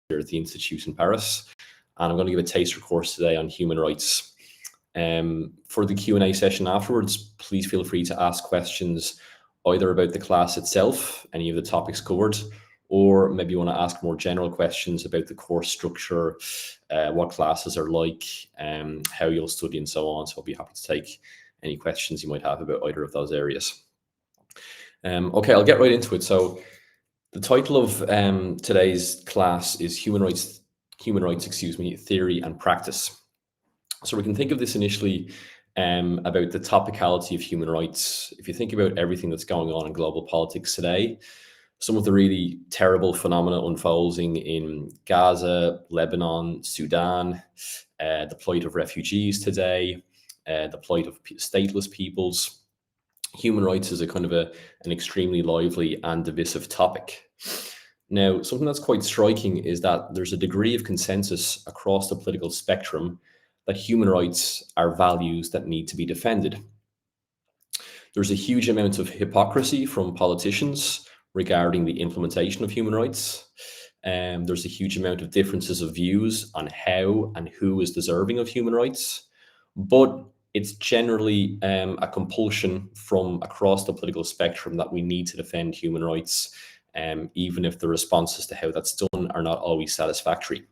here at the Institute in Paris, and I'm going to give a taster course today on human rights. For the Q&A session afterwards, please feel free to ask questions either about the class itself, any of the topics covered, or maybe you want to ask more general questions about the course structure, what classes are like, how you'll study and so on. So I'll be happy to take any questions you might have about either of those areas. Okay, I'll get right into it. So the title of today's class is Human Rights, Theory and Practice. So we can think of this initially about the topicality of human rights. If you think about everything that's going on in global politics today, some of the really terrible phenomena unfolding in Gaza, Lebanon, Sudan, the plight of refugees today, the plight of stateless peoples. Human rights is a kind of an extremely lively and divisive topic. Now, something that's quite striking is that there's a degree of consensus across the political spectrum that human rights are values that need to be defended. There's a huge amount of hypocrisy from politicians regarding the implementation of human rights. There's a huge amount of differences of views on how and who is deserving of human rights, but it's generally a compulsion from across the political spectrum that we need to defend human rights, even if the responses to how that's done are not always satisfactory.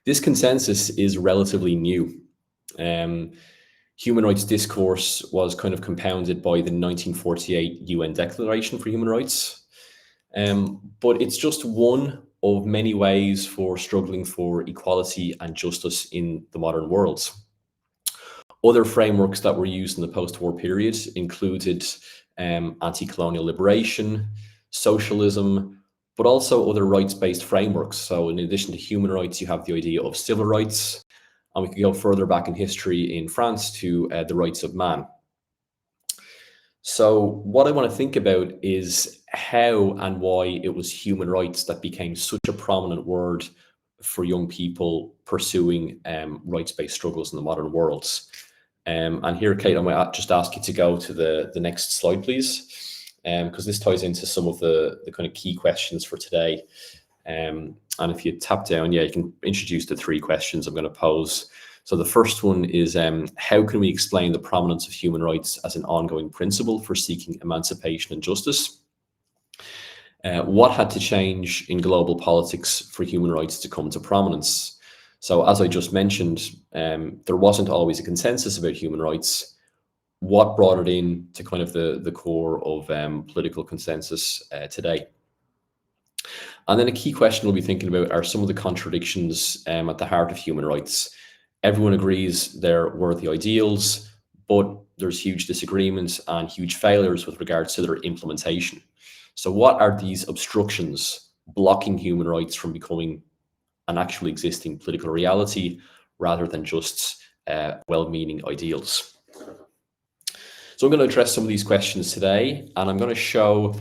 This consensus is relatively new. Human rights discourse was kind of compounded by the 1948 UN Declaration for Human Rights. But it's just one of many ways for struggling for equality and justice in the modern world. Other frameworks that were used in the post-war period included anti-colonial liberation, socialism, but also other rights-based frameworks. So in addition to human rights, you have the idea of civil rights, and we could go further back in history in France to the rights of man. So what I want to think about is how and why it was human rights that became such a prominent word for young people pursuing rights-based struggles in the modern world. And here, Kate, I might just ask you to go to the next slide, please, because this ties into some of the kind of key questions for today. And if you tap down, you can introduce the three questions I'm going to pose. So the first one is, how can we explain the prominence of human rights as an ongoing principle for seeking emancipation and justice? What had to change in global politics for human rights to come to prominence? So as I just mentioned, there wasn't always a consensus about human rights. What brought it in to kind of the core of political consensus today? And then a key question we'll be thinking about are some of the contradictions at the heart of human rights. Everyone agrees they're worthy ideals, but there's huge disagreements and huge failures with regards to their implementation. So what are these obstructions blocking human rights from becoming an actually existing political reality rather than just well-meaning ideals? So I'm going to address some of these questions today, and I'm going to show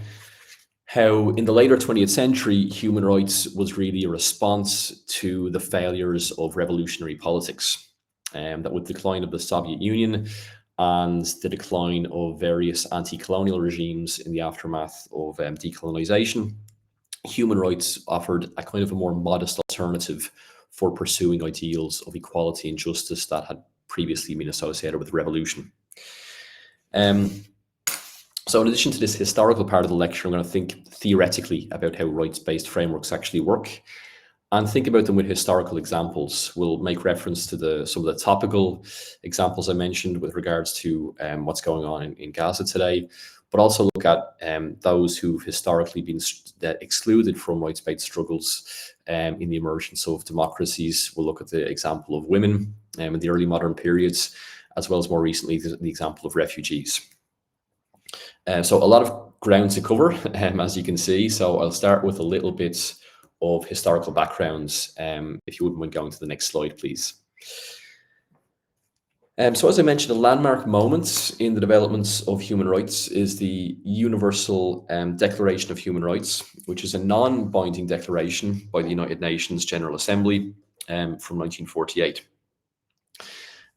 how in the later 20th century, human rights was really a response to the failures of revolutionary politics. That with the decline of the Soviet Union and the decline of various anti-colonial regimes in the aftermath of decolonization, human rights offered a kind of a more modest alternative for pursuing ideals of equality and justice that had previously been associated with revolution. So in addition to this historical part of the lecture, I'm going to think theoretically about how rights-based frameworks actually work and think about them with historical examples. We'll make reference to some of the topical examples I mentioned with regards to what's going on in Gaza today, but also look at those who've historically been excluded from rights-based struggles in the emergence of democracies. We'll look at the example of women in the early modern periods, as well as more recently the example of refugees. So a lot of ground to cover, as you can see. So I'll start with a little bit of historical backgrounds. If you wouldn't mind going to the next slide, please. So as I mentioned, a landmark moment in the developments of human rights is the Universal Declaration of Human Rights, which is a non-binding declaration by the United Nations General Assembly from 1948.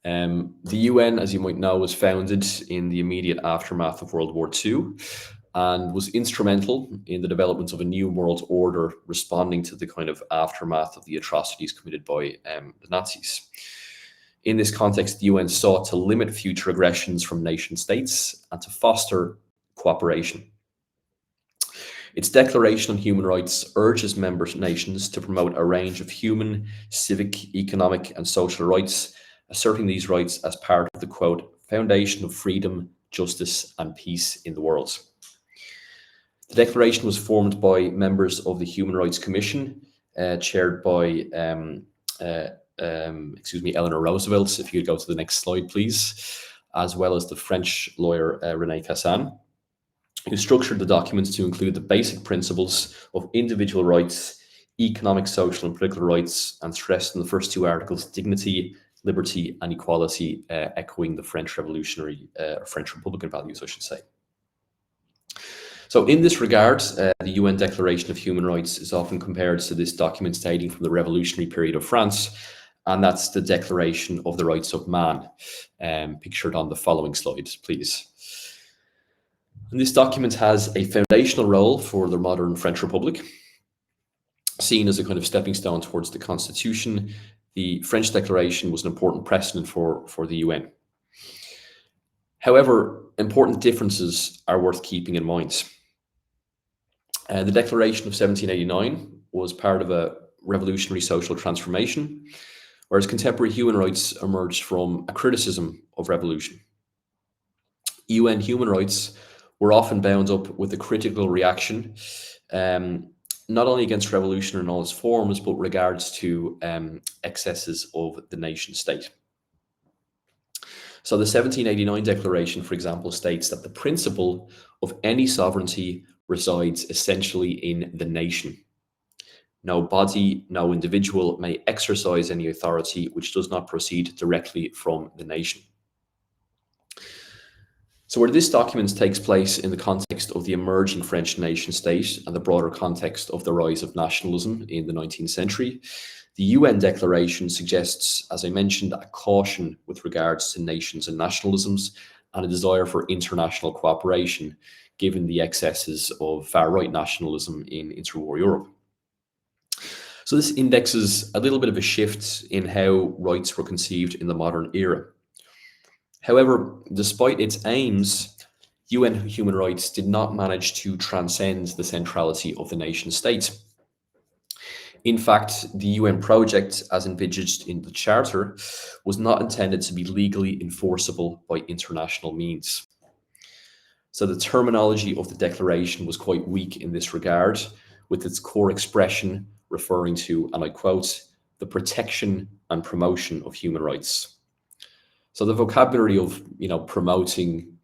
The UN, as you might know, was founded in the immediate aftermath of World War II, and was instrumental in the development of a new world order responding to the kind of aftermath of the atrocities committed by the Nazis. In this context, the UN sought to limit future aggressions from nation states and to foster cooperation. Its Declaration on Human Rights urges member nations to promote a range of human, civic, economic, and social rights, asserting these rights as part of the, quote, foundation of freedom, justice, and peace in the world. The declaration was formed by members of the Human Rights Commission, chaired by, Eleanor Roosevelt. If you could go to the next slide, please, as well as the French lawyer René Cassin, who structured the documents to include the basic principles of individual rights, economic, social, and political rights, and stressed in the first two articles dignity, liberty, and equality, echoing the French French Republican values, I should say. So in this regard, the UN Declaration of Human Rights is often compared to this document dating from the revolutionary period of France, and that's the Declaration of the Rights of Man, pictured on the following slide, please. And this document has a foundational role for the modern French Republic. Seen as a kind of stepping stone towards the Constitution, the French Declaration was an important precedent for the UN. However, important differences are worth keeping in mind. The Declaration of 1789 was part of a revolutionary social transformation, whereas contemporary human rights emerged from a criticism of revolution. UN human rights were often bound up with a critical reaction, not only against revolution in all its forms, but regards to excesses of the nation state. So the 1789 Declaration, for example, states that the principle of any sovereignty resides essentially in the nation. No body, no individual may exercise any authority which does not proceed directly from the nation. So where this document takes place in the context of the emerging French nation state and the broader context of the rise of nationalism in the 19th century, the UN Declaration suggests, as I mentioned, a caution with regards to nations and nationalisms and a desire for international cooperation, given the excesses of far-right nationalism in interwar Europe. So this indexes a little bit of a shift in how rights were conceived in the modern era. However, despite its aims, UN human rights did not manage to transcend the centrality of the nation state. In fact, the UN project, as envisaged in the Charter, was not intended to be legally enforceable by international means. So the terminology of the declaration was quite weak in this regard, with its core expression referring to, and I quote, the protection and promotion of human rights. So the vocabulary of, promotion,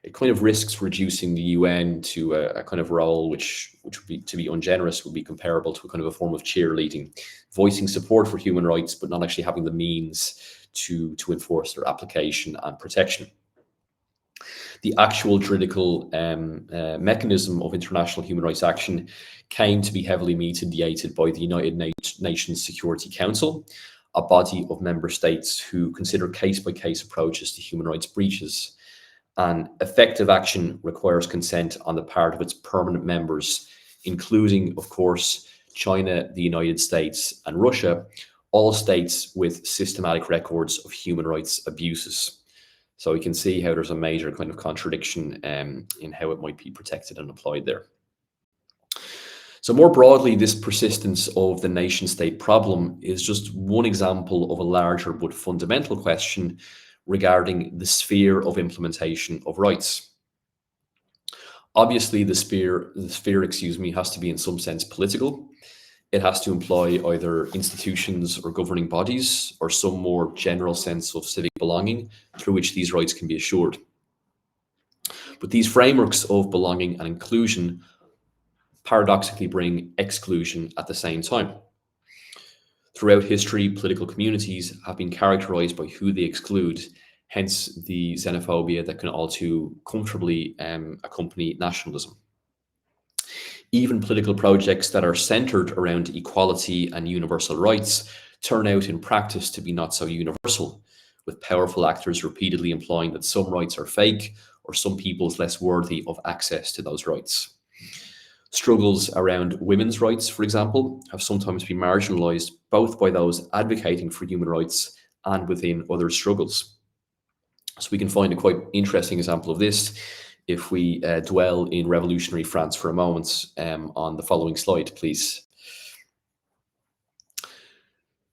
it kind of risks reducing the UN to a kind of role which would be, to be ungenerous, would be comparable to a kind of a form of cheerleading, voicing support for human rights, but not actually having the means to enforce their application and protection. The actual juridical mechanism of international human rights action came to be heavily mediated by the United Nations Security Council, a body of member states who consider case-by-case approaches to human rights breaches. And effective action requires consent on the part of its permanent members, including, of course, China, the United States, and Russia, all states with systematic records of human rights abuses. So we can see how there's a major kind of contradiction in how it might be protected and applied there. So more broadly, this persistence of the nation state problem is just one example of a larger but fundamental question regarding the sphere of implementation of rights. Obviously, the sphere, has to be in some sense political. It has to employ either institutions or governing bodies or some more general sense of civic belonging through which these rights can be assured. But these frameworks of belonging and inclusion paradoxically bring exclusion at the same time. Throughout history, political communities have been characterized by who they exclude, hence the xenophobia that can all too comfortably accompany nationalism. Even political projects that are centered around equality and universal rights turn out in practice to be not so universal, with powerful actors repeatedly implying that some rights are fake or some peoples less worthy of access to those rights. Struggles around women's rights, for example, have sometimes been marginalized both by those advocating for human rights and within other struggles. So we can find a quite interesting example of this if we dwell in revolutionary France for a moment on the following slide, please.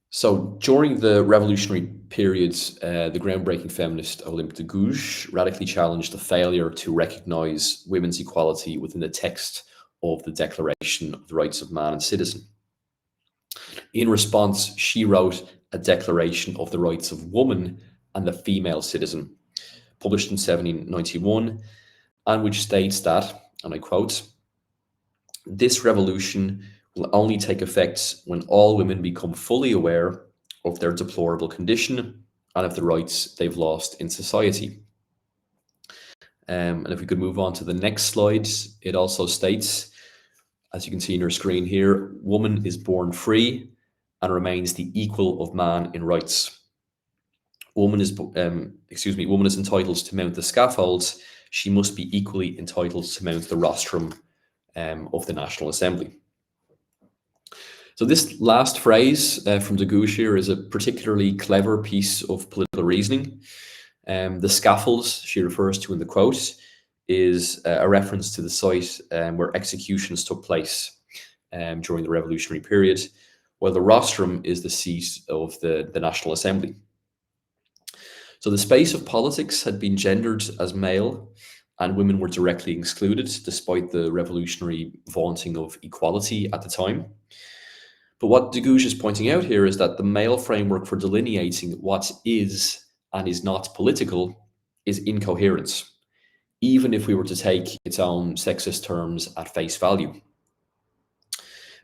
So during the revolutionary periods, the groundbreaking feminist Olympe de Gouges radically challenged the failure to recognize women's equality within the text of the Declaration of the Rights of Man and Citizen. In response, she wrote a Declaration of the Rights of Woman and the Female Citizen, published in 1791, and which states that, and I quote, "This revolution will only take effect when all women become fully aware of their deplorable condition and of the rights they've lost in society." And if we could move on to the next slide, it also states, as you can see on your screen here, woman is born free and remains the equal of man in rights. Woman is entitled to mount the scaffolds. She must be equally entitled to mount the rostrum of the National Assembly. So this last phrase from de Gouges here is a particularly clever piece of political reasoning. The scaffolds she refers to in the quote is a reference to the site where executions took place during the revolutionary period, while the rostrum is the seat of the National Assembly. So the space of politics had been gendered as male, and women were directly excluded, despite the revolutionary vaunting of equality at the time. But what de Gouges is pointing out here is that the male framework for delineating what is and is not political is incoherent, even if we were to take its own sexist terms at face value.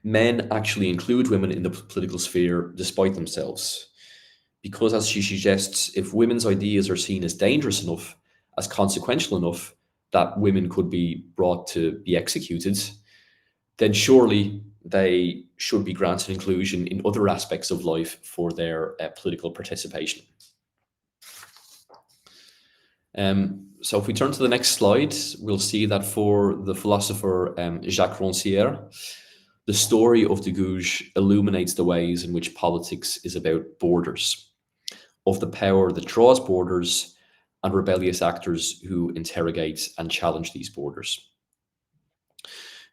Men actually include women in the political sphere despite themselves, because, as she suggests, if women's ideas are seen as dangerous enough, as consequential enough, that women could be brought to be executed, then surely they should be granted inclusion in other aspects of life for their political participation. So if we turn to the next slide, we'll see that for the philosopher Jacques Rancière, the story of de Gouges illuminates the ways in which politics is about borders, of the power that draws borders and rebellious actors who interrogate and challenge these borders.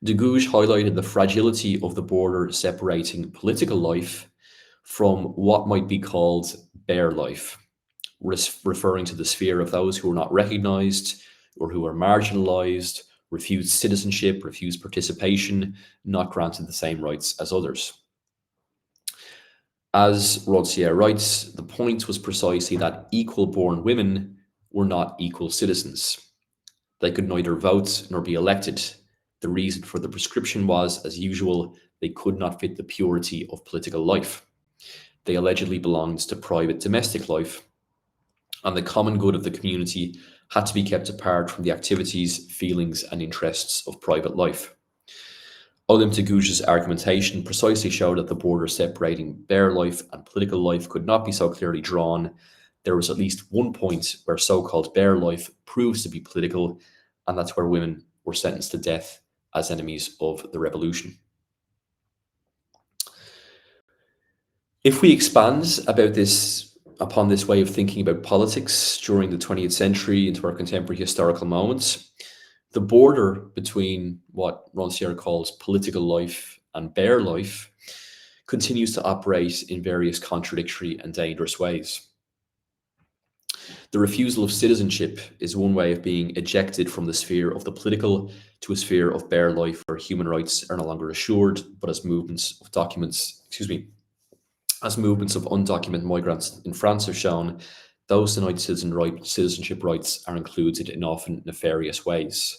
De Gouges highlighted the fragility of the border separating political life from what might be called bare life, referring to the sphere of those who are not recognized or who are marginalized, refused citizenship, refused participation, not granted the same rights as others. As Rancière writes, the point was precisely that equal-born women were not equal citizens. They could neither vote nor be elected. The reason for the prescription was, as usual, they could not fit the purity of political life. They allegedly belonged to private domestic life, and the common good of the community had to be kept apart from the activities, feelings, and interests of private life. Olympe de Gouges' argumentation precisely showed that the border separating bare life and political life could not be so clearly drawn. There was at least one point where so-called bare life proves to be political, and that's where women were sentenced to death as enemies of the revolution. If we expand upon this way of thinking about politics during the 20th century into our contemporary historical moments, the border between what Rancière calls political life and bare life continues to operate in various contradictory and dangerous ways. The refusal of citizenship is one way of being ejected from the sphere of the political to a sphere of bare life where human rights are no longer assured, but as movements of undocumented migrants in France have shown, those denied citizenship rights are included in often nefarious ways.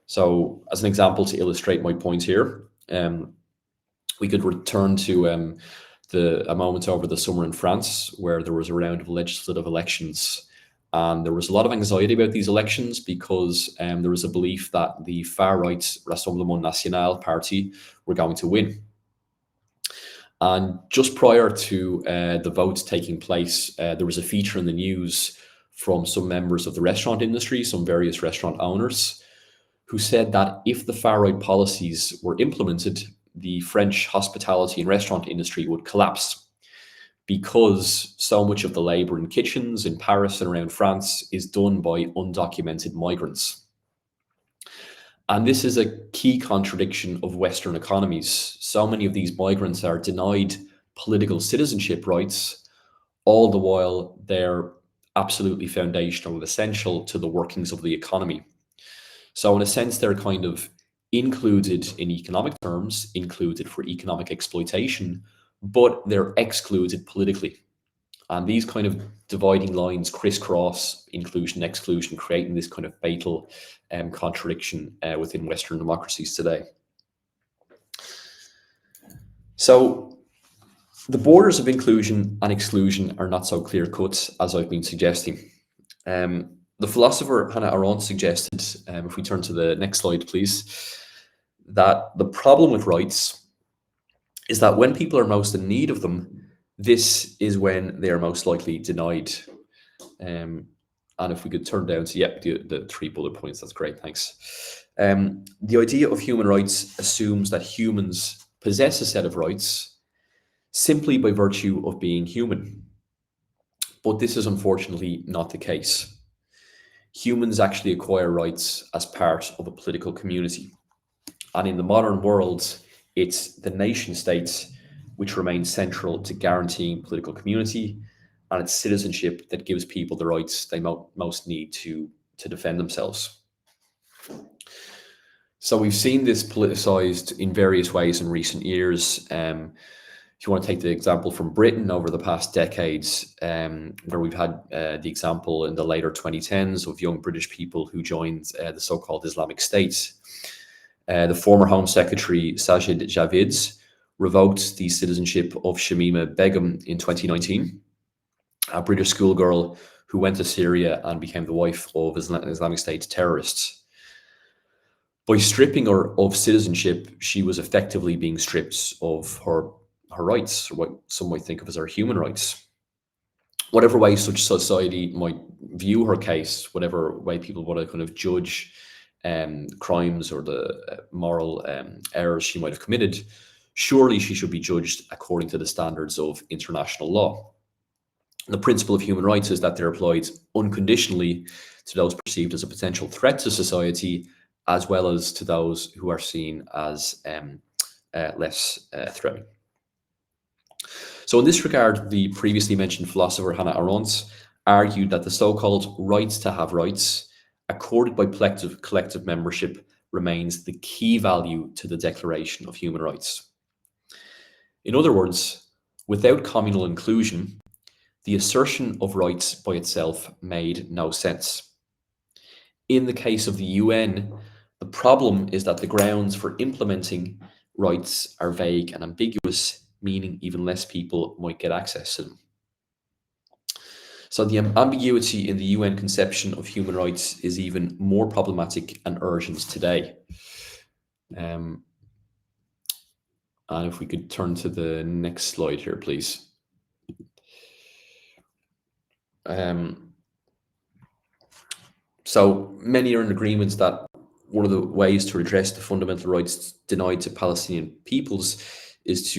So, as an example to illustrate my point here, we could return to a moment over the summer in France where there was a round of legislative elections. And there was a lot of anxiety about these elections because there was a belief that the far-right Rassemblement National party were going to win. And just prior to the vote taking place, there was a feature in the news from some members of the restaurant industry, some various restaurant owners, who said that if the far-right policies were implemented, the French hospitality and restaurant industry would collapse, because so much of the labor in kitchens in Paris and around France is done by undocumented migrants. And this is a key contradiction of Western economies. So many of these migrants are denied political citizenship rights, all the while they're absolutely foundational and essential to the workings of the economy. So in a sense, they're kind of included in economic terms, included for economic exploitation, but they're excluded politically. And these kind of dividing lines crisscross inclusion, exclusion, creating this kind of fatal contradiction within Western democracies today. So the borders of inclusion and exclusion are not so clear-cut as I've been suggesting. The philosopher Hannah Arendt suggested, if we turn to the next slide, please, that the problem with rights is that when people are most in need of them, this is when they are most likely denied. And if we could turn down to, the 3 bullet points, that's great, thanks. The idea of human rights assumes that humans possess a set of rights simply by virtue of being human. But this is unfortunately not the case. Humans actually acquire rights as part of a political community. And in the modern world, it's the nation states which remain central to guaranteeing political community, and it's citizenship that gives people the rights they most need to defend themselves. So we've seen this politicized in various ways in recent years. If you want to take the example from Britain over the past decades, where we've had the example in the later 2010s of young British people who joined the so-called Islamic State. The former Home Secretary Sajid Javid revoked the citizenship of Shamima Begum in 2019, a British schoolgirl who went to Syria and became the wife of Islamic State terrorists. By stripping her of citizenship, she was effectively being stripped of her rights, or what some might think of as her human rights. Whatever way such society might view her case, whatever way people want to kind of judge crimes or the moral errors she might have committed, surely she should be judged according to the standards of international law. The principle of human rights is that they're applied unconditionally to those perceived as a potential threat to society, as well as to those who are seen as less threatening. So in this regard, the previously mentioned philosopher Hannah Arendt argued that the so-called rights to have rights accorded by collective membership remains the key value to the Declaration of Human Rights. In other words, without communal inclusion, the assertion of rights by itself made no sense. In the case of the UN, the problem is that the grounds for implementing rights are vague and ambiguous, meaning even less people might get access to them. So the ambiguity in the UN conception of human rights is even more problematic and urgent today. And if we could turn to the next slide here, please. So many are in agreement that one of the ways to address the fundamental rights denied to Palestinian peoples is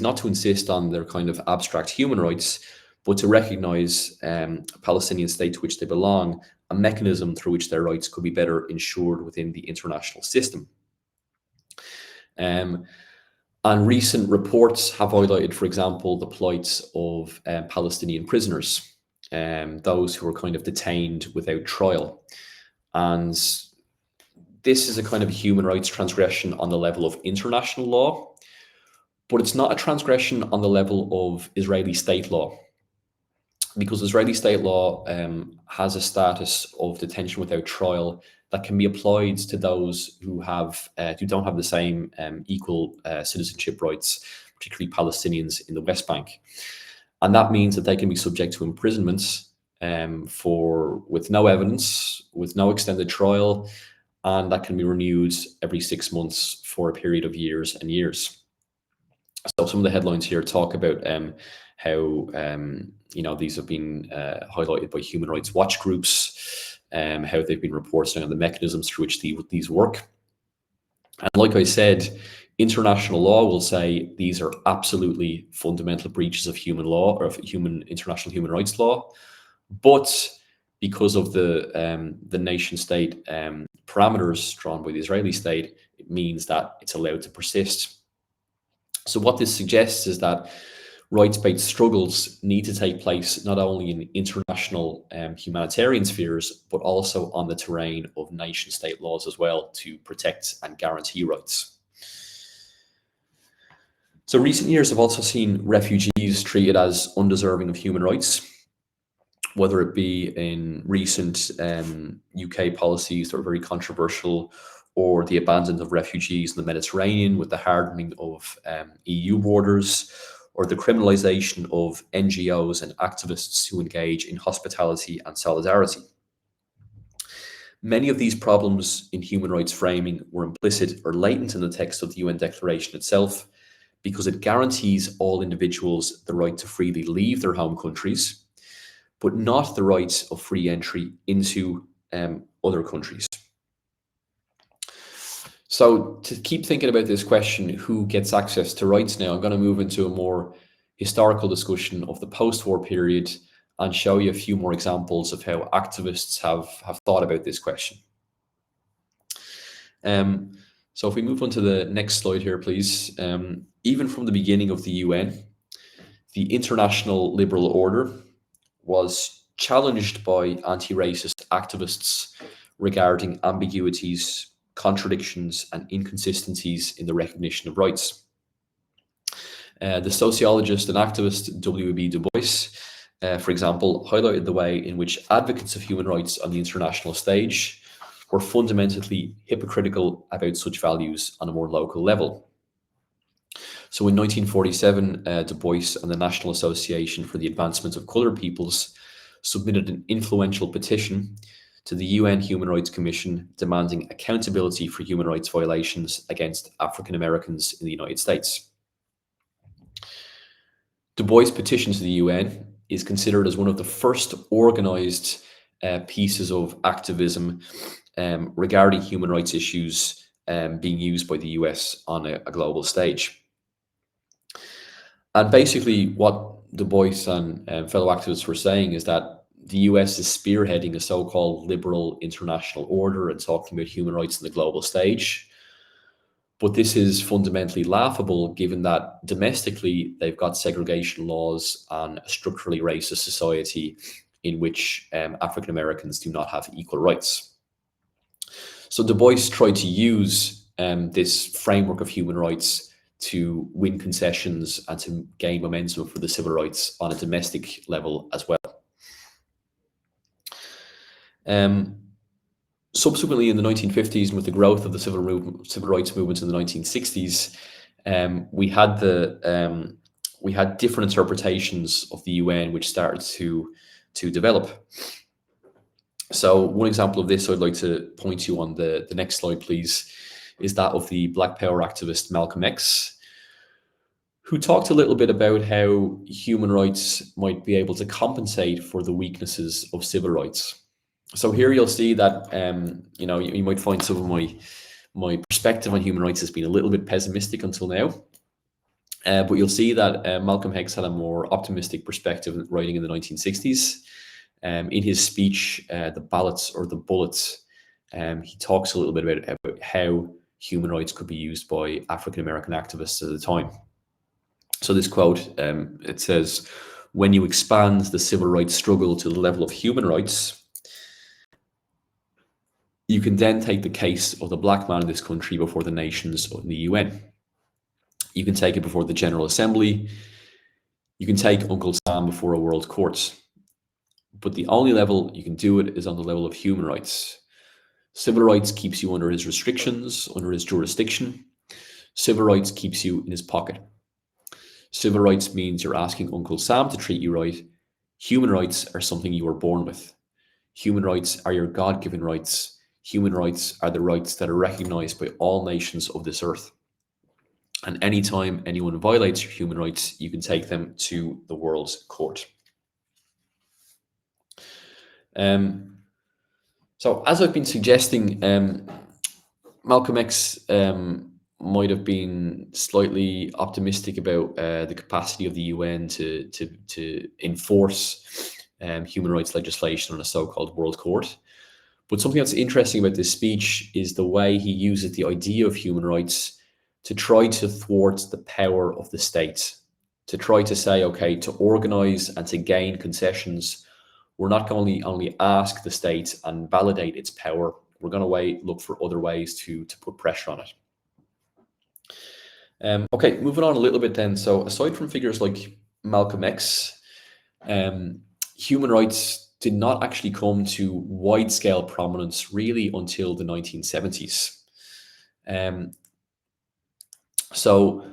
not to insist on their kind of abstract human rights, but to recognize a Palestinian state to which they belong, a mechanism through which their rights could be better ensured within the international system. And recent reports have highlighted, for example, the plights of Palestinian prisoners, those who are kind of detained without trial. And this is a kind of human rights transgression on the level of international law, but it's not a transgression on the level of Israeli state law, because Israeli state law has a status of detention without trial that can be applied to those who don't have the same equal citizenship rights, particularly Palestinians in the West Bank. And that means that they can be subject to imprisonment with no evidence, with no extended trial, and that can be renewed every 6 months for a period of years and years. So some of the headlines here talk about how these have been highlighted by human rights watch groups, how they've been reporting on the mechanisms through which these work. And like I said, international law will say these are absolutely fundamental breaches of human law, or of international human rights law. But because of the nation state parameters drawn by the Israeli state, it means that it's allowed to persist. So what this suggests is that rights-based struggles need to take place not only in international humanitarian spheres, but also on the terrain of nation-state laws as well, to protect and guarantee rights. So recent years have also seen refugees treated as undeserving of human rights, whether it be in recent UK policies that are very controversial, or the abandonment of refugees in the Mediterranean with the hardening of EU borders, or the criminalization of NGOs and activists who engage in hospitality and solidarity. Many of these problems in human rights framing were implicit or latent in the text of the UN Declaration itself, because it guarantees all individuals the right to freely leave their home countries, but not the right of free entry into other countries. So to keep thinking about this question, who gets access to rights now, I'm going to move into a more historical discussion of the post-war period and show you a few more examples of how activists have thought about this question. So if we move on to the next slide here, please. Even from the beginning of the UN, the international liberal order was challenged by anti-racist activists regarding ambiguities, contradictions, and inconsistencies in the recognition of rights. The sociologist and activist W.E.B. Du Bois, for example, highlighted the way in which advocates of human rights on the international stage were fundamentally hypocritical about such values on a more local level. So in 1947, Du Bois and the National Association for the Advancement of Coloured Peoples submitted an influential petition to the UN Human Rights Commission demanding accountability for human rights violations against African Americans in the United States. Du Bois' petition to the UN is considered as one of the first organized pieces of activism regarding human rights issues being used by the US on a global stage. And basically what Du Bois and fellow activists were saying is that the US is spearheading a so-called liberal international order and talking about human rights on the global stage. But this is fundamentally laughable, given that domestically they've got segregation laws and a structurally racist society in which African Americans do not have equal rights. So Du Bois tried to use this framework of human rights to win concessions and to gain momentum for the civil rights on a domestic level as well. Subsequently, in the 1950s, and with the growth of the civil rights movement in the 1960s, we had different interpretations of the UN which started to develop. So one example of this I'd like to point you on the next slide, please, is that of the Black Power activist Malcolm X, who talked a little bit about how human rights might be able to compensate for the weaknesses of civil rights. So here you'll see that you might find some of my perspective on human rights has been a little bit pessimistic until now, but you'll see that Malcolm X had a more optimistic perspective writing in the 1960s. In his speech, The Ballots or the Bullets, he talks a little bit about how human rights could be used by African American activists at the time. So this quote, it says, "When you expand the civil rights struggle to the level of human rights, you can then take the case of the black man in this country before the nations in the UN. You can take it before the General Assembly. You can take Uncle Sam before a world court. But the only level you can do it is on the level of human rights. Civil rights keeps you under his restrictions, under his jurisdiction. Civil rights keeps you in his pocket. Civil rights means you're asking Uncle Sam to treat you right. Human rights are something you were born with. Human rights are your God-given rights. Human rights are the rights that are recognized by all nations of this earth." And anytime anyone violates your human rights, you can take them to the World's Court. Um, so, as I've been suggesting, Malcolm X might have been slightly optimistic about the capacity of the UN to enforce human rights legislation on a so-called World Court. But something that's interesting about this speech is the way he uses the idea of human rights to try to thwart the power of the state, to try to say, okay, to organize and to gain concessions, we're not going to only ask the state and validate its power, we're going to look for other ways to put pressure on it. Okay, moving on a little bit then. So aside from figures like Malcolm X, human rights did not actually come to wide-scale prominence really until the 1970s. So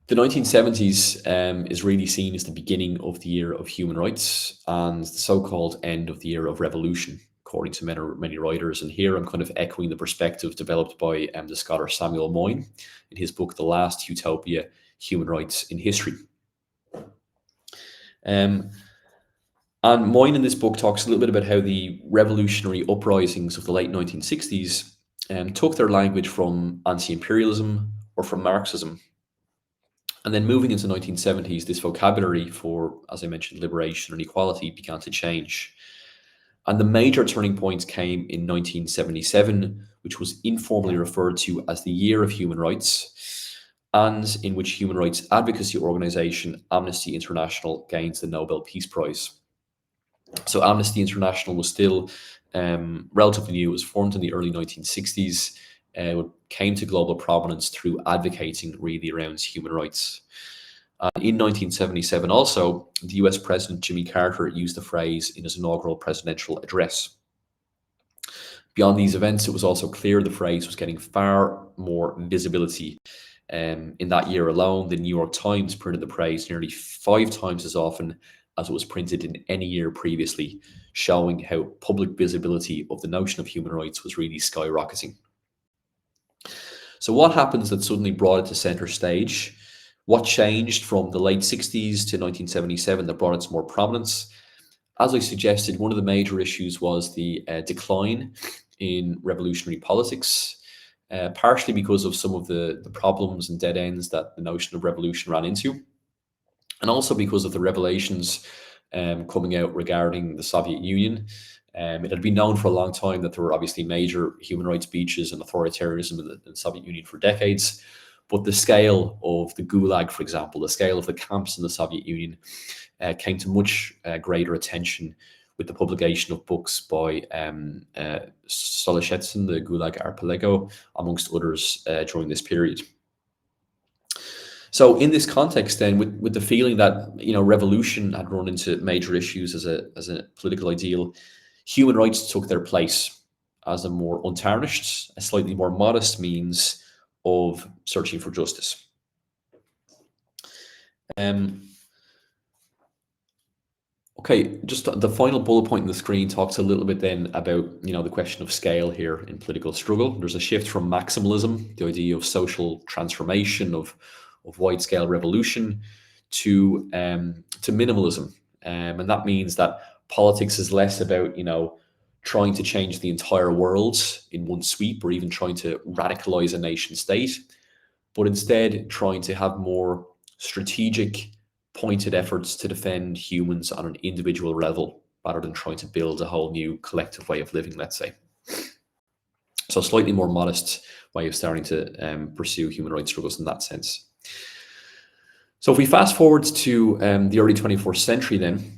the 1970s is really seen as the beginning of the era of human rights and the so-called end of the era of revolution, according to many writers. And here I'm kind of echoing the perspective developed by the scholar Samuel Moyn in his book, The Last Utopia, Human Rights in History. And Moyn in this book talks a little bit about how the revolutionary uprisings of the late 1960s took their language from anti-imperialism or from Marxism. And then moving into the 1970s, this vocabulary for, as I mentioned, liberation and equality began to change. And the major turning points came in 1977, which was informally referred to as the Year of Human Rights, and in which human rights advocacy organization Amnesty International gains the Nobel Peace Prize. So Amnesty International was still relatively new. It was formed in the early 1960s. It came to global prominence through advocating really around human rights. In 1977 also, the US President Jimmy Carter used the phrase in his inaugural presidential address. Beyond these events, it was also clear the phrase was getting far more visibility. In that year alone, the New York Times printed the phrase nearly 5 times as often as it was printed in any year previously, showing how public visibility of the notion of human rights was really skyrocketing. So what happens that suddenly brought it to center stage? What changed from the late 60s to 1977 that brought it to more prominence? As I suggested, one of the major issues was the decline in revolutionary politics, partially because of some of the problems and dead ends that the notion of revolution ran into, and also because of the revelations coming out regarding the Soviet Union. It had been known for a long time that there were obviously major human rights breaches and authoritarianism in the Soviet Union for decades. But the scale of the Gulag, for example, the scale of the camps in the Soviet Union came to much greater attention with the publication of books by Solzhenitsyn, the Gulag Archipelago, amongst others during this period. So in this context then, with the feeling that revolution had run into major issues as a political ideal, human rights took their place as a more untarnished, a slightly more modest means of searching for justice. Okay, just the final bullet point on the screen talks a little bit then about the question of scale here in political struggle. There's a shift from maximalism, the idea of social transformation, of wide-scale revolution, to minimalism, and that means that politics is less about trying to change the entire world in one sweep, or even trying to radicalize a nation state, but instead trying to have more strategic, pointed efforts to defend humans on an individual level, rather than trying to build a whole new collective way of living, let's say. So slightly more modest way of starting to pursue human rights struggles in that sense. So if we fast forward to the early 21st century then,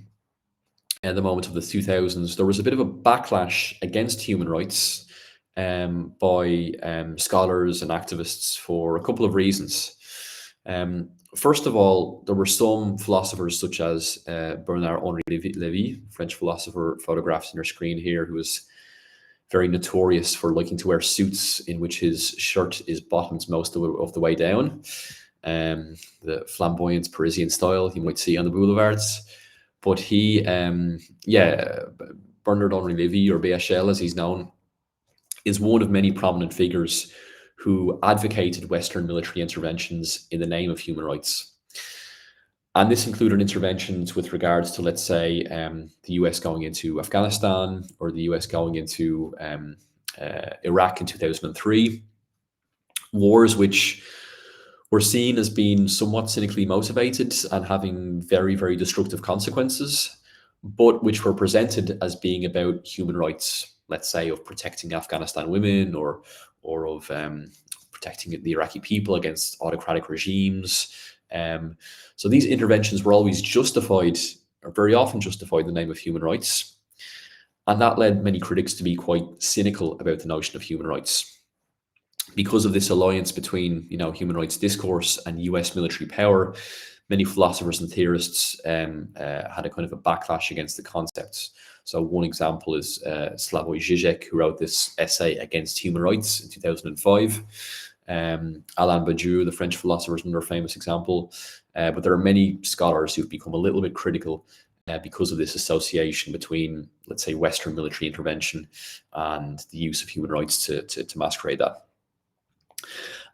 at the moment of the 2000s, there was a bit of a backlash against human rights by scholars and activists for a couple of reasons. First of all, there were some philosophers such as Bernard-Henri Lévy, French philosopher, photographed on your screen here, who was very notorious for liking to wear suits in which his shirt is bottomed most of the way down. The flamboyant Parisian style you might see on the boulevards. But he, Bernard-Henri Lévy, or BHL as he's known, is one of many prominent figures who advocated Western military interventions in the name of human rights. And this included interventions with regards to, let's say, the US going into Afghanistan, or the US going into Iraq in 2003, wars which were seen as being somewhat cynically motivated and having very, very destructive consequences, but which were presented as being about human rights, let's say, of protecting Afghanistan women, or of protecting the Iraqi people against autocratic regimes. So these interventions were always justified, or very often justified, in the name of human rights. And that led many critics to be quite cynical about the notion of human rights. Because of this alliance between, human rights discourse and US military power, many philosophers and theorists had a kind of a backlash against the concepts. So one example is Slavoj Žižek, who wrote this essay against human rights in 2005. Alain Badiou, the French philosopher, is another famous example. But there are many scholars who've become a little bit critical because of this association between, let's say, Western military intervention and the use of human rights to masquerade that.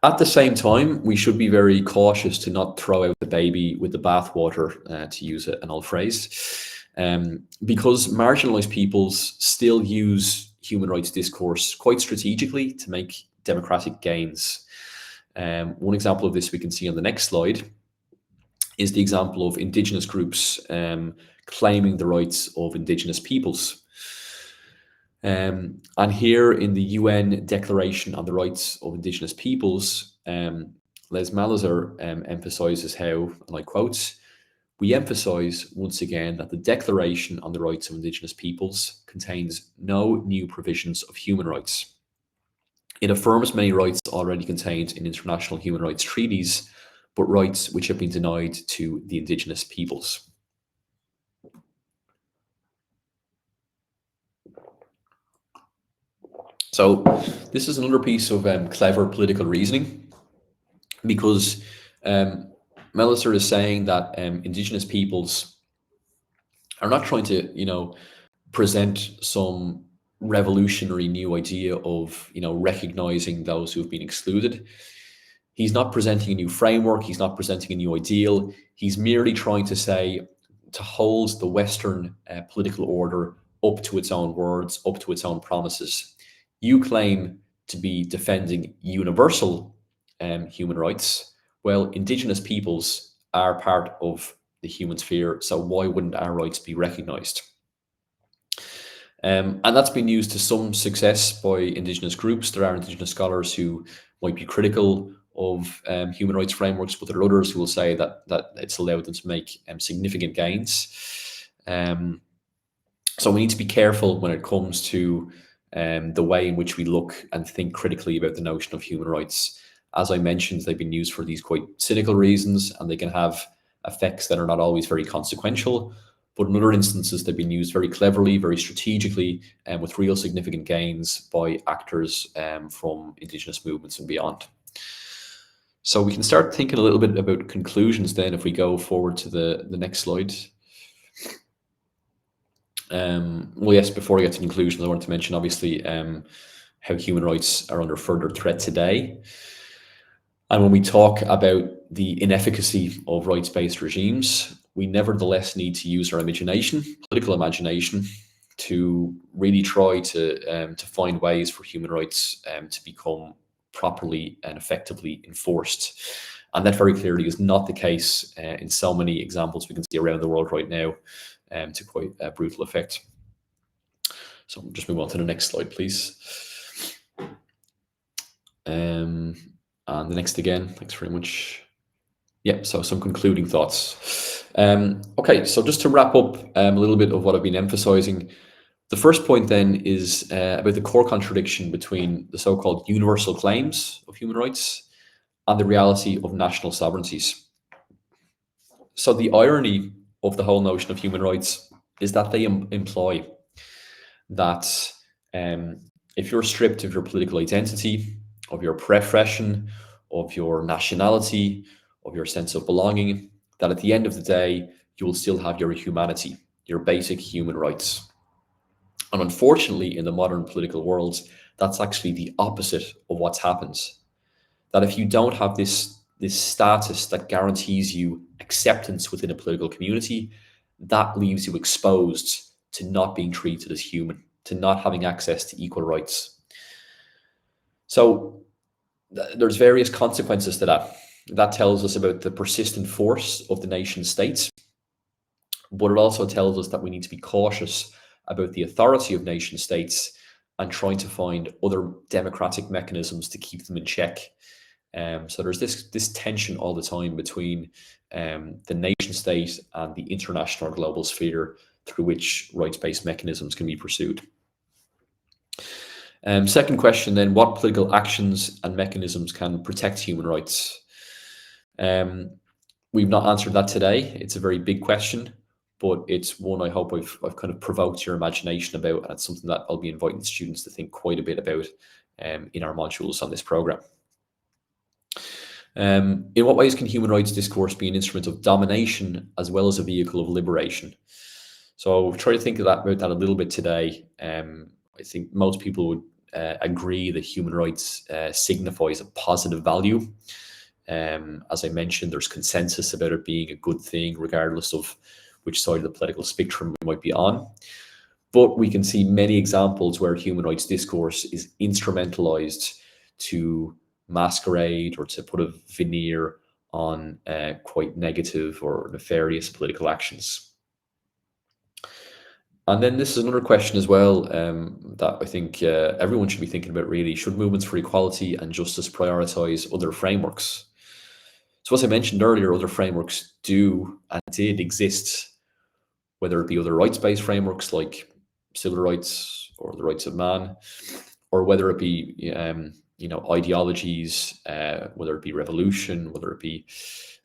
At the same time, we should be very cautious to not throw out the baby with the bathwater, to use an old phrase, because marginalized peoples still use human rights discourse quite strategically to make democratic gains. One example of this we can see on the next slide is the example of indigenous groups claiming the rights of indigenous peoples. And here in the UN Declaration on the Rights of Indigenous Peoples, Les Malazar emphasizes how, and I quote, "We emphasize once again that the Declaration on the Rights of Indigenous Peoples contains no new provisions of human rights. It affirms many rights already contained in international human rights treaties, but rights which have been denied to the indigenous peoples." So this is another piece of clever political reasoning, because Melitzer is saying that indigenous peoples are not trying to, present some revolutionary new idea of, recognizing those who have been excluded. He's not presenting a new framework. He's not presenting a new ideal. He's merely trying to say, to hold the Western political order up to its own words, up to its own promises. You claim to be defending universal human rights. Well, indigenous peoples are part of the human sphere, so why wouldn't our rights be recognized? And that's been used to some success by indigenous groups. There are indigenous scholars who might be critical of human rights frameworks, but there are others who will say that it's allowed them to make significant gains. So we need to be careful when it comes to the way in which we look and think critically about the notion of human rights. As I mentioned, they've been used for these quite cynical reasons, and they can have effects that are not always very consequential. But in other instances, they've been used very cleverly, very strategically, and with real significant gains by actors from indigenous movements and beyond. So we can start thinking a little bit about conclusions then if we go forward to the next slide. Well, yes, before I get to conclusions, I wanted to mention, obviously, how human rights are under further threat today. And when we talk about the inefficacy of rights-based regimes, we nevertheless need to use our imagination, political imagination, to really try to find ways for human rights to become properly and effectively enforced. And that very clearly is not the case in so many examples we can see around the world right now, to quite a brutal effect. So we'll just move on to the next slide, please. And the next again, thanks very much. Yeah, so some concluding thoughts. Okay, so just to wrap up a little bit of what I've been emphasizing, the first point then is about the core contradiction between the so-called universal claims of human rights and the reality of national sovereignties. So the irony of the whole notion of human rights is that they imply that if you're stripped of your political identity, of your profession, of your nationality, of your sense of belonging, that at the end of the day, you will still have your humanity, your basic human rights. And unfortunately, in the modern political world, that's actually the opposite of what's happened. that if you don't have this status that guarantees you acceptance within a political community, that leaves you exposed to not being treated as human, to not having access to equal rights. So there's various consequences to that. That tells us about the persistent force of the nation states, but it also tells us that we need to be cautious about the authority of nation states and trying to find other democratic mechanisms to keep them in check. So there's this tension all the time between the nation state and the international or global sphere through which rights-based mechanisms can be pursued. Second question then, what political actions and mechanisms can protect human rights? We've not answered that today. It's a very big question, but it's one I hope I've kind of provoked your imagination about, and it's something that I'll be inviting students to think quite a bit about in our modules on this program. In what ways can human rights discourse be an instrument of domination as well as a vehicle of liberation? So try to think about that a little bit today. I think most people would agree that human rights signifies a positive value. As I mentioned, there's consensus about it being a good thing, regardless of which side of the political spectrum we might be on. But we can see many examples where human rights discourse is instrumentalized to masquerade or to put a veneer on quite negative or nefarious political actions. And then this is another question as well that I think everyone should be thinking about really. Should movements for equality and justice prioritize other frameworks? So as I mentioned earlier, other frameworks do and did exist, whether it be other rights-based frameworks like civil rights or the rights of man, or whether it be ideologies, whether it be revolution, whether it be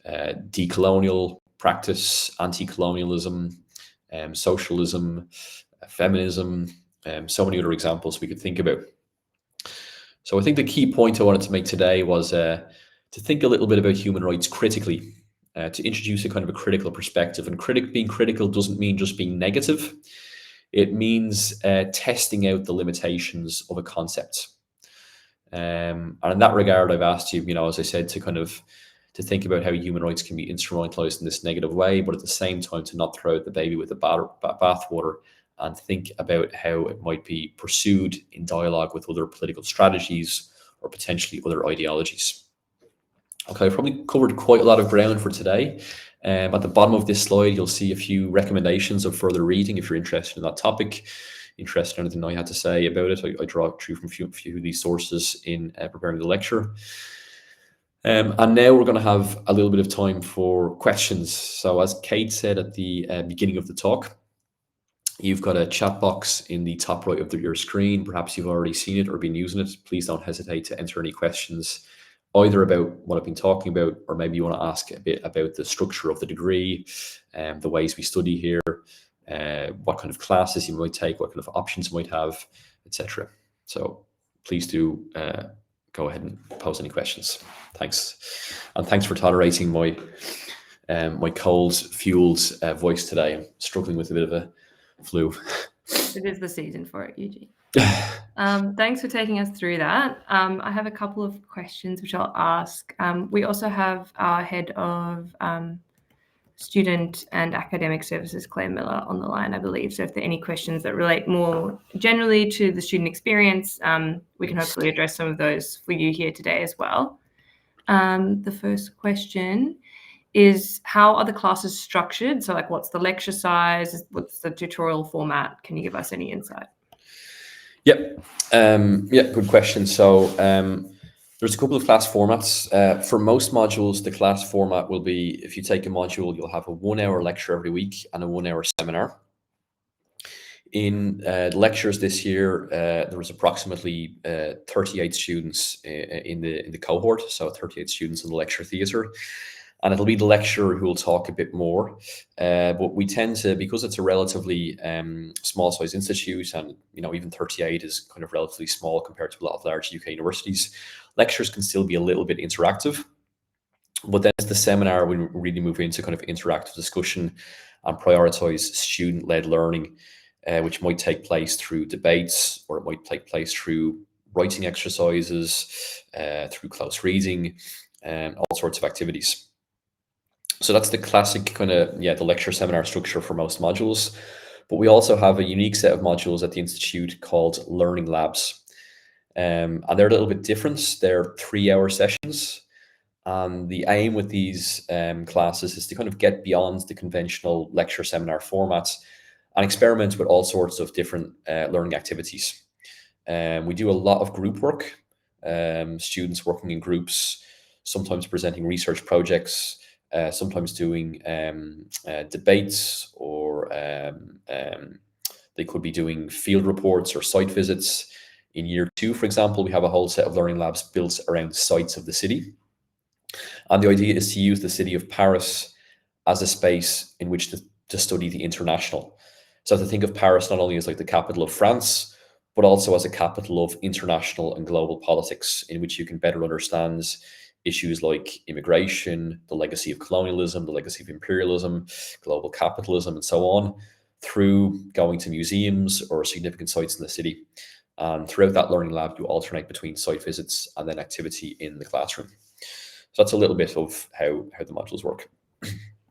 decolonial practice, anti-colonialism, socialism, feminism, so many other examples we could think about. So I think the key point I wanted to make today was to think a little bit about human rights critically, to introduce a kind of a critical perspective. And being critical doesn't mean just being negative. It means testing out the limitations of a concept. And in that regard, I've asked you, as I said, to think about how human rights can be instrumentalized in this negative way, but at the same time to not throw out the baby with the bathwater and think about how it might be pursued in dialogue with other political strategies or potentially other ideologies. Okay, I've probably covered quite a lot of ground for today. At the bottom of this slide, you'll see a few recommendations of further reading if you're interested in that topic, interested in anything I had to say about it. I draw through from a few of these sources in preparing the lecture. And now we're going to have a little bit of time for questions. So as Kate said at the beginning of the talk, you've got a chat box in the top right of your screen. Perhaps you've already seen it or been using it. Please don't hesitate to enter any questions either about what I've been talking about, or maybe you want to ask a bit about the structure of the degree, the ways we study here, what kind of classes you might take, what kind of options you might have, etc. So please do go ahead and pose any questions. Thanks. And thanks for tolerating my cold-fueled voice today. I'm struggling with a bit of a flu. It is the season for it, Eugene. Thanks for taking us through that. I have a couple of questions which I'll ask. We also have our head of student and academic services, Claire Miller, on the line, I believe. So if there are any questions that relate more generally to the student experience, we can hopefully address some of those for you here today as well. The first question is, how are the classes structured? So what's the lecture size? What's the tutorial format? Can you give us any insight? Yep. Good question. So there's a couple of class formats. For most modules, the class format will be, if you take a module, you'll have a 1-hour lecture every week and a 1-hour seminar. In lectures this year, there was approximately 38 students in the cohort, so 38 students in the lecture theatre. And it'll be the lecturer who will talk a bit more. But we tend to, because it's a relatively small size institute, and even 38 is kind of relatively small compared to a lot of large UK universities, lectures can still be a little bit interactive. But then as the seminar, we really move into kind of interactive discussion and prioritize student-led learning, which might take place through debates, or it might take place through writing exercises, through close reading, and all sorts of activities. So that's the classic kind of, the lecture seminar structure for most modules. But we also have a unique set of modules at the Institute called Learning Labs. And they're a little bit different. They're 3-hour sessions. And the aim with these classes is to kind of get beyond the conventional lecture seminar formats and experiment with all sorts of different learning activities. We do a lot of group work, students working in groups, sometimes presenting research projects, sometimes doing debates, or they could be doing field reports or site visits. In year 2, for example, we have a whole set of learning labs built around sites of the city. And the idea is to use the city of Paris as a space in which to study the international. So to think of Paris not only as like the capital of France, but also as a capital of international and global politics, in which you can better understand issues like immigration, the legacy of colonialism, the legacy of imperialism, global capitalism, and so on, through going to museums or significant sites in the city. And throughout that learning lab, you alternate between site visits and then activity in the classroom. So that's a little bit of how the modules work.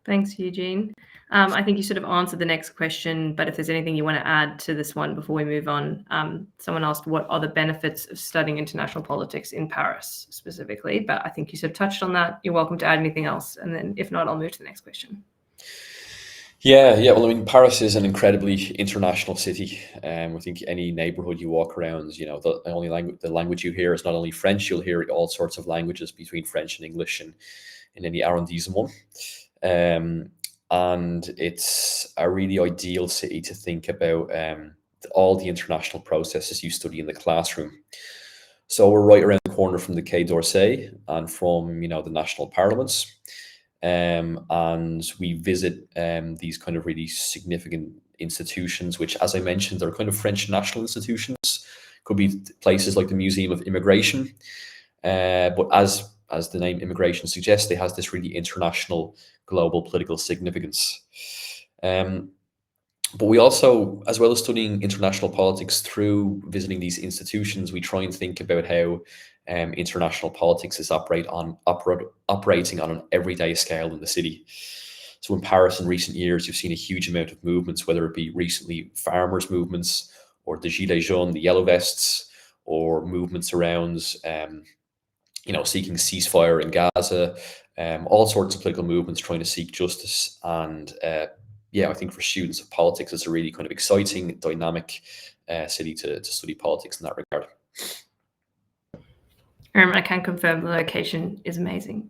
Thanks, Eugene. I think you sort of answered the next question, but if there's anything you want to add to this one before we move on, someone asked, what are the benefits of studying international politics in Paris specifically? But I think you sort of touched on that. You're welcome to add anything else. And then if not, I'll move to the next question. Yeah. Well, I mean, Paris is an incredibly international city. I think any neighborhood you walk around, the language you hear is not only French. You'll hear all sorts of languages between French and English, and in any arrondissement. And it's a really ideal city to think about all the international processes you study in the classroom. So we're right around the corner from the Quai d'Orsay and from the national parliaments. And we visit these kind of really significant institutions, which, as I mentioned, are kind of French national institutions. Could be places like the Museum of Immigration, but as the name immigration suggests, it has this really international, global political significance. But we also, as well as studying international politics through visiting these institutions, we try and think about how international politics is operating on an everyday scale in the city. So in Paris in recent years, you've seen a huge amount of movements, whether it be recently farmers' movements or the Gilets jaunes, the yellow vests, or movements around seeking ceasefire in Gaza, all sorts of political movements trying to seek justice. And I think for students of politics, it's a really kind of exciting, dynamic city to study politics in that regard. I can confirm the location is amazing.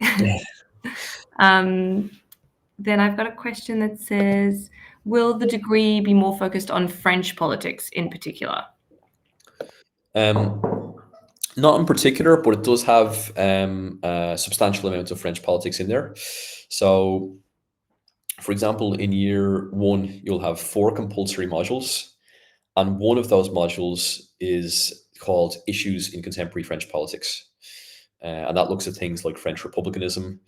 Then I've got a question that says, will the degree be more focused on French politics in particular? Not in particular, but it does have a substantial amount of French politics in there. So, for example, in year 1, you'll have 4 compulsory modules, and one of those modules is called Issues in Contemporary French Politics. And that looks at things like French republicanism,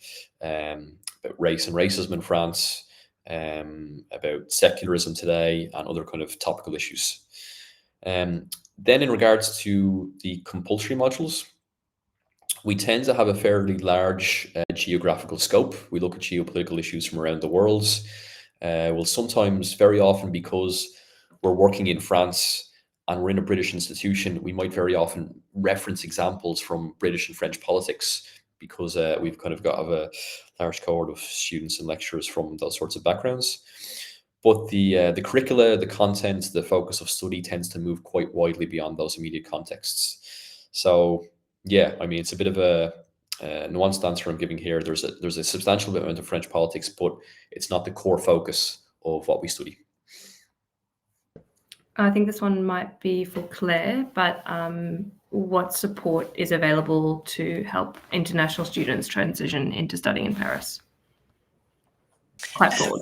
about race and racism in France, about secularism today, and other kind of topical issues. Then in regards to the compulsory modules, we tend to have a fairly large geographical scope. We look at geopolitical issues from around the world. Well, sometimes, very often, because we're working in France and we're in a British institution, we might very often reference examples from British and French politics, because we've kind of got a large cohort of students and lecturers from those sorts of backgrounds. But the curricula, the content, the focus of study tends to move quite widely beyond those immediate contexts. So yeah, I mean, it's a bit of a nuanced answer I'm giving here. There's a substantial amount of French politics, but it's not the core focus of what we study. I think this one might be for Claire, but what support is available to help international students transition into studying in Paris? Quite broad.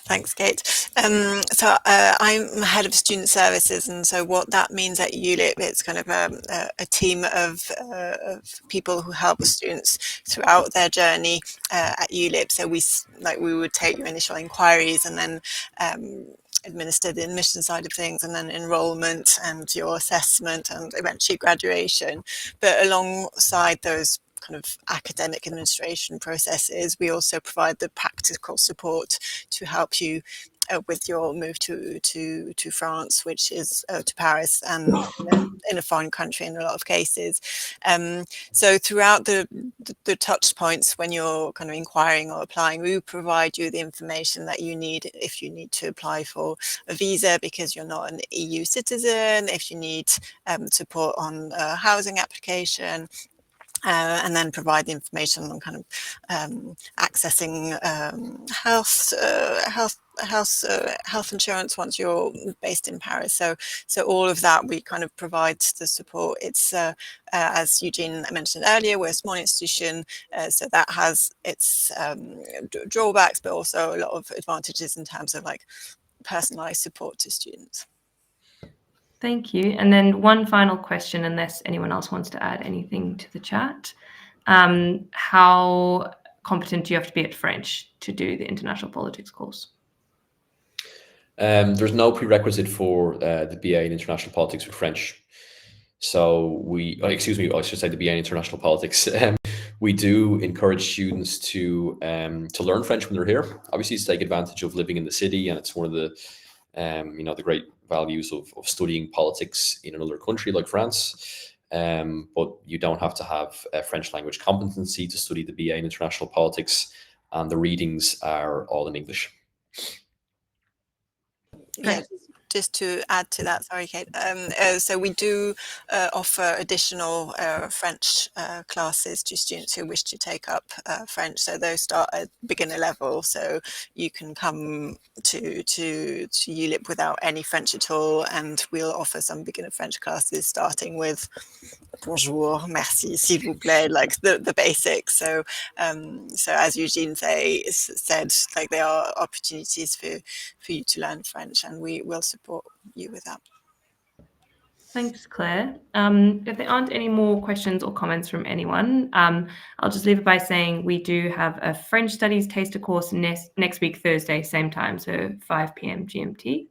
Thanks, Kate. So I'm head of student services, and so what that means at ULIP, it's kind of a team of people who help students throughout their journey at ULIP. So we would take your initial inquiries and then administer the admission side of things, and then enrollment and your assessment and eventually graduation. But alongside those kind of academic administration processes, we also provide the practical support to help you with your move to France, which is to Paris, and in a foreign country in a lot of cases. So throughout the touch points when you're kind of inquiring or applying, we provide you the information that you need if you need to apply for a visa because you're not an EU citizen, if you need support on a housing application, and then provide the information on kind of accessing health insurance once you're based in Paris. So all of that, we kind of provide the support. It's as Eugene mentioned earlier, we're a small institution, so that has its drawbacks, but also a lot of advantages in terms of like personalized support to students. Thank you. And then one final question, unless anyone else wants to add anything to the chat. How competent do you have to be at French to do the international politics course? There's no prerequisite for the BA in international politics with French. So I should say the BA in international politics. We do encourage students to learn French when they're here. Obviously, to take advantage of living in the city, and it's one of the the great values of studying politics in another country like France. But you don't have to have a French language competency to study the BA in international politics, and the readings are all in English. Yeah, just to add to that, sorry, Kate. So we do offer additional French classes to students who wish to take up French. So those start at beginner level. So you can come to ULIP without any French at all, and we'll offer some beginner French classes starting with bonjour, merci, s'il vous plaît, like the basics. So as Eugene said, like there are opportunities for you to learn French, and we will support you with that. Thanks, Claire. If there aren't any more questions or comments from anyone, I'll just leave it by saying we do have a French Studies taster course next week, Thursday, same time, so 5 p.m. GMT.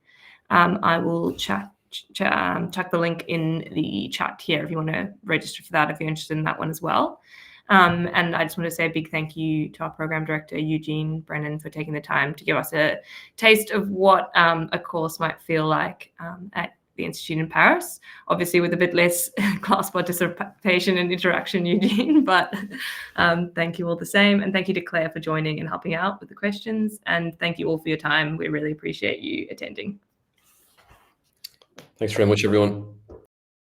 I will chuck the link in the chat here if you want to register for that, if you're interested in that one as well. And I just want to say a big thank you to our program director, Eugene Brennan, for taking the time to give us a taste of what a course might feel like at the Institute in Paris, obviously with a bit less class participation and interaction, Eugene, but thank you all the same. And thank you to Claire for joining and helping out with the questions. And thank you all for your time. We really appreciate you attending. Thanks very much, everyone.